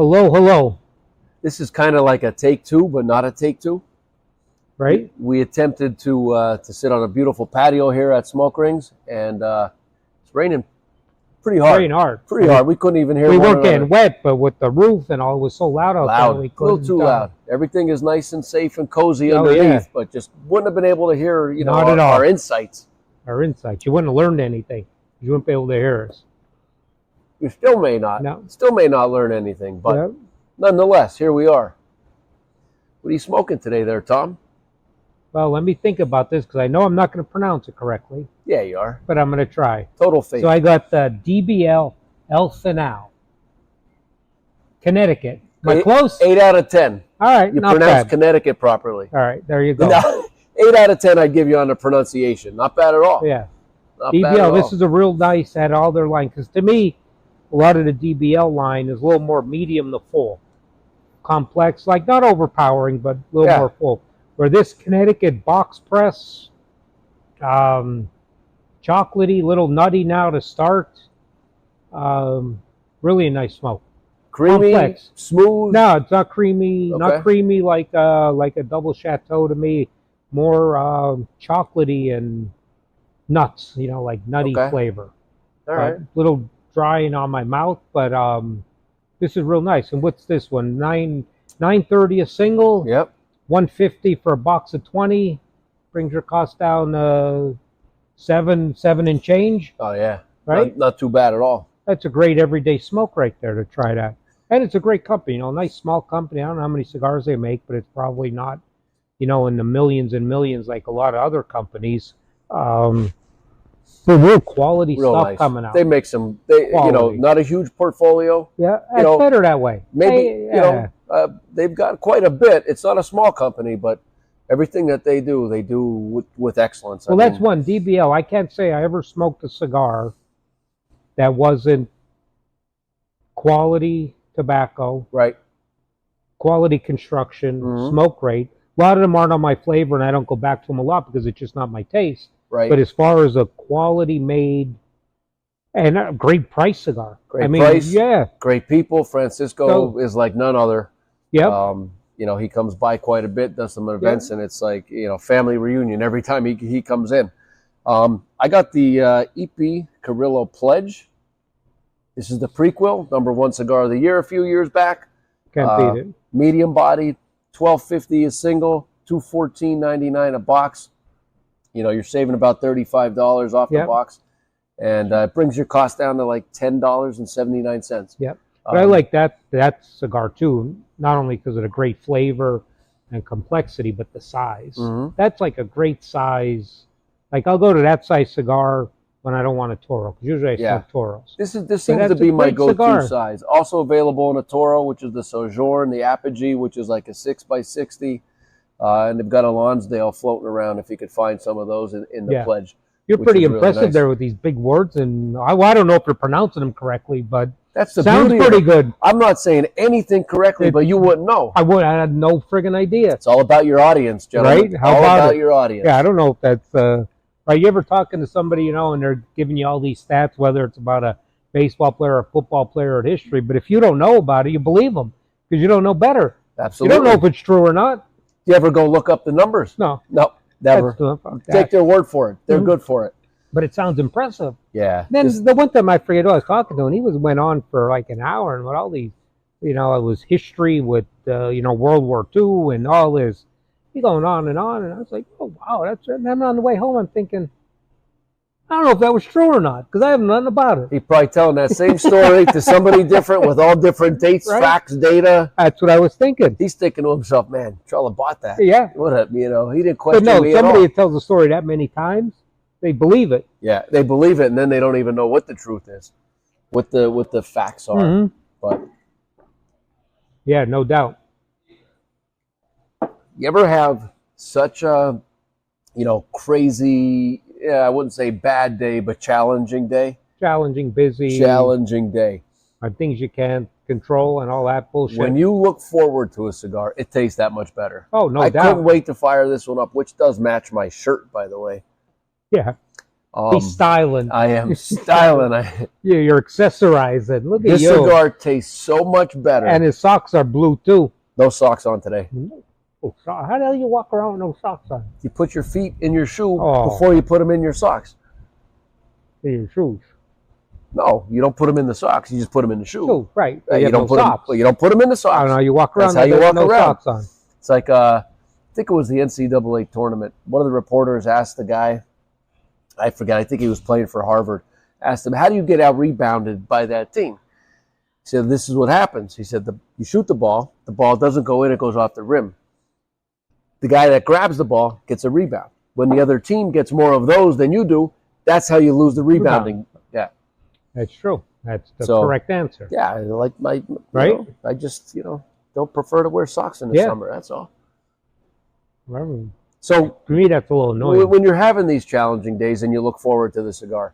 Hello, hello. This is kind of like a take two, but not a take two. Right? We attempted to sit on a beautiful patio here at Smoke Rings, and it's raining pretty hard. Raining hard. Pretty hard. We couldn't even hear We one weren't another. getting wet, but with the roof and all, it was so loud out there. We A little too loud. Everything is nice and safe and cozy underneath, but just wouldn't have been able to hear, our insights. Our insights. You wouldn't have learned anything. You wouldn't be able to hear us. You still may not. No. Still may not learn anything, but nonetheless, here we are. What are you smoking today there, Tom? Well, let me think about this because I know I'm not going to pronounce it correctly. Yeah, you are. But I'm going to try. Total faith. So I got the DBL El Final, Connecticut. Am I close? 8 out of 10. All right. You not pronounced bad. Connecticut properly. All right. There you go. No, 8 out of 10 I'd give you on the pronunciation. Not bad at all. Yeah. Not bad at DBL, all. this is a real nice at all their line. Because to me, a lot of the DBL line is a little more medium to full. Complex, like not overpowering, but a little more full. Where this Connecticut box press, chocolatey, little nutty now to start. Really a nice smoke. Creamy, complex, smooth. No, it's not creamy. Okay. Not creamy like a double chateau to me. More chocolatey and nuts. Like nutty flavor. All right. Little drying on my mouth, but this is real nice. And what's this one? $9.30 a single. Yep. $150 for a box of 20. Brings your cost down seven and change. Oh yeah. Right. Not too bad at all. That's a great everyday smoke right there to try that. And it's a great company. Nice small company. I don't know how many cigars they make, but it's probably not, in the millions and millions like a lot of other companies. Real quality stuff coming out. They make some, not a huge portfolio. Yeah, it's better that way. Maybe, they've got quite a bit. It's not a small company, but everything that they do with excellence. Well, that's one, DBL. I can't say I ever smoked a cigar that wasn't quality tobacco. Right. Quality construction, smoke rate. A lot of them aren't on my flavor, and I don't go back to them a lot because it's just not my taste. Right. But as far as a quality made and a great price cigar. Great price. Yeah. Great people. Francisco is like none other. Yep. He comes by quite a bit, does some events, and it's like, family reunion every time he comes in. I got the EP Carrillo Pledge. This is the prequel, #1 cigar of the year a few years back. Can't beat it. Medium body, $12.50 a single, $214.99 a box. You're saving about $35 off the box, and it brings your cost down to like $10.79. Yep. But I like that cigar too, not only because of the great flavor and complexity, but the size. That's like a great size. Like I'll go to that size cigar when I don't want a Toro, because usually I smoke Toros. This seems to be my go-to size. Also available in a Toro, which is the Sojourn, the Apogee, which is like a 6x60. And they've got a Lonsdale floating around if you could find some of those in the Pledge. You're pretty impressive there with these big words, and I don't know if you're pronouncing them correctly, but that's the sounds pretty good. I'm not saying anything correctly, but you wouldn't know. I had no friggin' idea. It's all about your audience, gentlemen. Right? How about your audience. Yeah, I don't know if that's... Are you ever talking to somebody, and they're giving you all these stats, whether it's about a baseball player, a football player, or history, but if you don't know about it, you believe them, because you don't know better. Absolutely. You don't know if it's true or not. You ever go look up the numbers? No. No, never. Take their word for it. They're good for it. But it sounds impressive. Yeah. Then the one time I forget who I was talking to, and he went on for like an hour, and with all these, it was history with, World War II and all this. He going on, and I was like, oh, wow, that's it. And then on the way home, I'm thinking, I don't know if that was true or not, because I have nothing about it. He's probably telling that same story to somebody different with all different dates, facts, data. That's what I was thinking. He's thinking to himself, man, Charlie bought that. Yeah. What a, he didn't question me at all. But no, somebody that tells a story that many times, they believe it. Yeah, they believe it, and then they don't even know what the truth is, what the facts are. But yeah, no doubt. You ever have such a, crazy, I wouldn't say bad day, but challenging day? Challenging, busy. Challenging day. On things you can't control and all that bullshit. When you look forward to a cigar, it tastes that much better. Oh, no doubt. I couldn't wait to fire this one up, which does match my shirt, by the way. Yeah. He's styling. I am styling. You're accessorizing. Look at This you. cigar tastes so much better. And his socks are blue too. No socks on today. Oh, how the hell you walk around with no socks on? You put your feet in your shoe Oh. before you put them in your socks. In your shoes. No, you don't put them in the socks. You just put them in the shoe. Shoe, right. You have don't no put socks. them. You don't put them in the socks. I don't know. You walk around. That's how you walk no around. Socks on. It's like I think it was the NCAA tournament. One of the reporters asked the guy, I forget. I think he was playing for Harvard. Asked him, "How do you get out rebounded by that team?" He said, "This is what happens." He said, "You shoot the ball doesn't go in; it goes off the rim. The guy that grabs the ball gets a rebound. When the other team gets more of those than you do, that's how you lose the rebounding." Yeah, that's true. That's the correct answer. Yeah, like my right. I just don't prefer to wear socks in the summer. That's all. Right. So to me, that's a little annoying. When you're having these challenging days and you look forward to the cigar,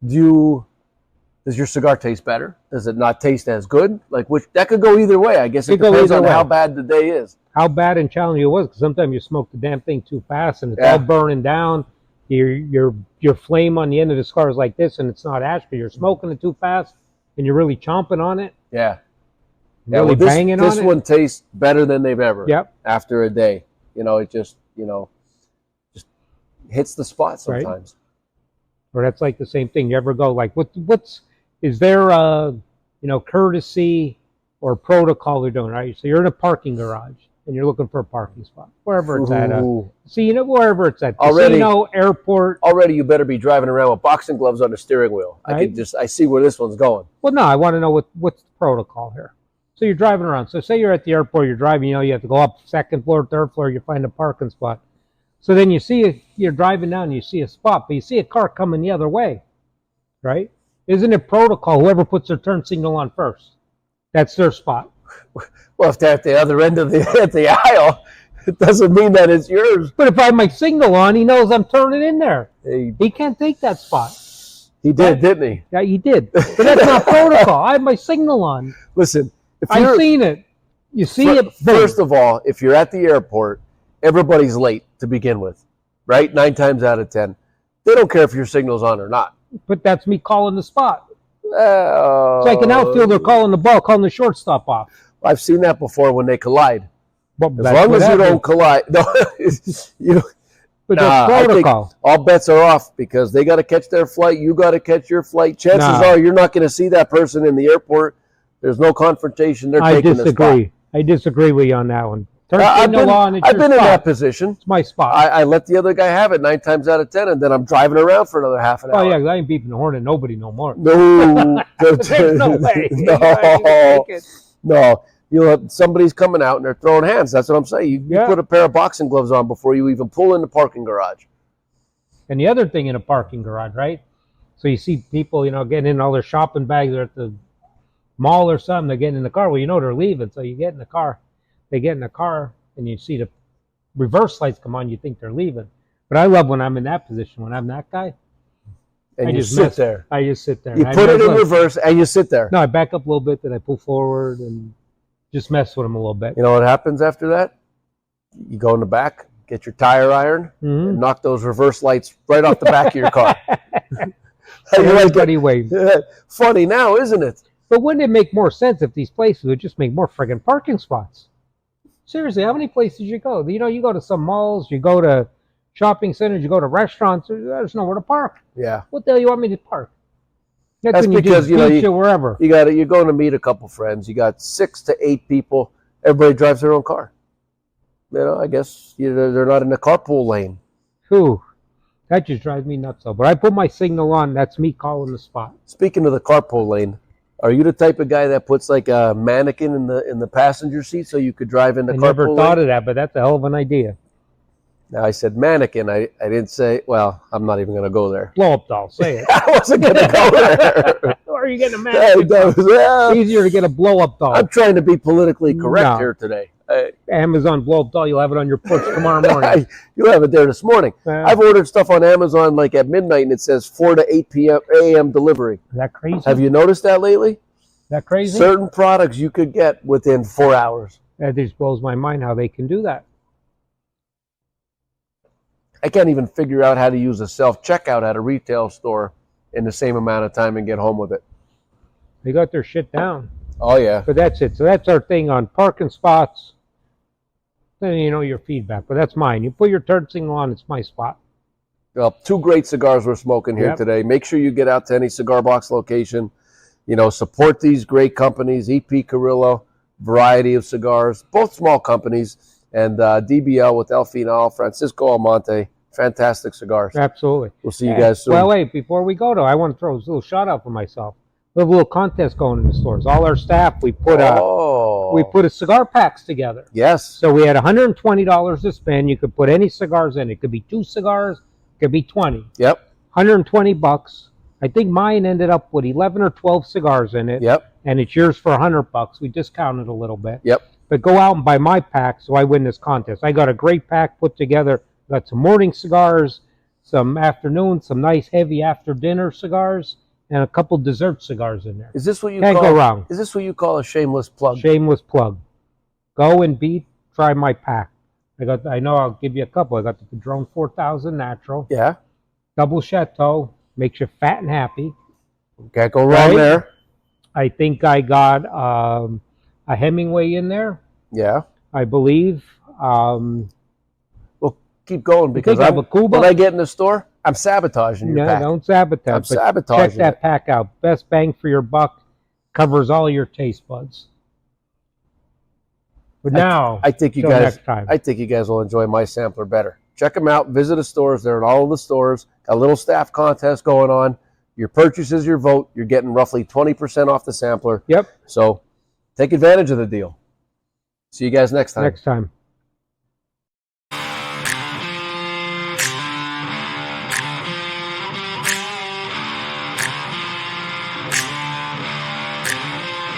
does your cigar taste better? Does it not taste as good? Like that could go either way. I guess it depends on how bad the day is. How bad and challenging it was, because sometimes you smoke the damn thing too fast and it's all burning down. Your flame on the end of the cigar is like this, and it's not ash, but you're smoking it too fast, and you're really chomping on it. Yeah. Really banging on it. This one tastes better than they've ever. Yep. After a day, it just just hits the spot sometimes. Right. Or that's like the same thing. You ever go like, is there a courtesy or protocol they're doing, right? So you're in a parking garage and you're looking for a parking spot, wherever it's at. Wherever it's at. Casino, airport. Already you better be driving around with boxing gloves on the steering wheel. Right? I see where this one's going. Well, no, I want to know what's the protocol here. So you're driving around. So say you're at the airport, you're driving, you have to go up second floor, third floor, you find a parking spot. So then you're driving down and you see a spot, but you see a car coming the other way, right? Isn't it protocol, whoever puts their turn signal on first, that's their spot? Well, if they're at the other end of the aisle, it doesn't mean that it's yours. But if I have my signal on, he knows I'm turning in there. He can't take that spot. He did, didn't he? Yeah, he did. But that's not protocol. I have my signal on. Listen, I've seen it. You see it. First of all, if you're at the airport, everybody's late to begin with, right? 9 times out of 10. They don't care if your signal's on or not. But that's me calling the spot. It's like an outfielder calling the ball, calling the shortstop off. I've seen that before when they collide. Well, as long as you don't collide. No, but that's protocol. All bets are off because they got to catch their flight. You got to catch your flight. Chances are you're not going to see that person in the airport. There's no confrontation. They're taking the spot. I disagree with you on that one. I've been in that position. It's my spot. I let the other guy have it 9 times out of 10, and then I'm driving around for another half an hour. Oh yeah, I ain't beeping the horn at nobody no more. No, there's no way. No. Somebody's coming out and they're throwing hands. That's what I'm saying. You put a pair of boxing gloves on before you even pull in the parking garage. And the other thing in a parking garage, right? So you see people, getting in all their shopping bags. They're at the mall or something. They're getting in the car. Well, they're leaving. So you get in the car. They get in the car and you see the reverse lights come on. You think they're leaving. But I love when I'm in that position. When I'm that guy. And I just sit there. I just sit there. You put it in reverse and you sit there. No, I back up a little bit. Then I pull forward and just mess with them a little bit. You know what happens after that? You go in the back, get your tire iron, and knock those reverse lights right off the back of your car. Everybody waves. Funny now, isn't it? But wouldn't it make more sense if these places would just make more friggin' parking spots? Seriously, how many places you go? You go to some malls, you go to shopping centers, you go to restaurants. There's nowhere to park. Yeah. What the hell you want me to park? That's because wherever you're going to meet a couple friends. You got 6 to 8 people. Everybody drives their own car. I guess they're not in the carpool lane. Whew. That just drives me nuts. But I put my signal on. That's me calling the spot. Speaking of the carpool lane, are you the type of guy that puts like a mannequin in the passenger seat so you could drive in the carpool lane? I never thought of that, but that's a hell of an idea. Now, I said mannequin. I didn't say, well, I'm not even going to go there. Blow up doll, say it. I wasn't going to go there. Or are you getting a mannequin? It's easier to get a blow up doll. I'm trying to be politically correct here today. Amazon blow up doll, you'll have it on your porch tomorrow morning. You'll have it there this morning. I've ordered stuff on Amazon like at midnight and it says 4 to 8 a.m. delivery. Is that crazy? Have you noticed that lately? Is that crazy? Certain products you could get within 4 hours. That just blows my mind how they can do that. I can't even figure out how to use a self-checkout at a retail store in the same amount of time and get home with it. They got their shit down. Oh, yeah. But that's it. So that's our thing on parking spots. Then you know your feedback, but that's mine. You put your turn signal on, it's my spot. Well, 2 great cigars we're smoking here today. Make sure you get out to any Cigar Box location. You know, support these great companies, EP Carrillo, variety of cigars, both small companies, and DBL with El Final, Francisco Almonte, fantastic cigars. Absolutely. We'll see you guys soon. Well, wait, before we go, though, I want to throw a little shout out for myself. We have a little contest going in the stores. All our staff, we put a cigar packs together. Yes. So we had $120 to spend. You could put any cigars in. It could be 2 cigars, it could be 20. Yep. 120 bucks. I think mine ended up with 11 or 12 cigars in it. Yep. And it's yours for 100 bucks. We discounted a little bit. Yep. But go out and buy my pack so I win this contest. I got a great pack put together. Got some morning cigars, some afternoon, some nice heavy after dinner cigars, and a couple dessert cigars in there. Is this what you Can't go wrong. Is this what you call a shameless plug? Shameless plug. Go and try my pack. I know I'll give you a couple. I got the Padron 4000 Natural. Yeah. Double Chateau. Makes you fat and happy. Can't go wrong there. I think I got a Hemingway in there. Yeah. I believe. Well, keep going because when I get in the store, I'm sabotaging your pack. No, don't sabotage. I'm sabotaging. Check that pack out. Best bang for your buck. Covers all your taste buds. But now, I think you guys will enjoy my sampler better. Check them out. Visit the stores. They're in all of the stores. Got a little staff contest going on. Your purchase is your vote. You're getting roughly 20% off the sampler. Yep. So take advantage of the deal. See you guys next time. Next time.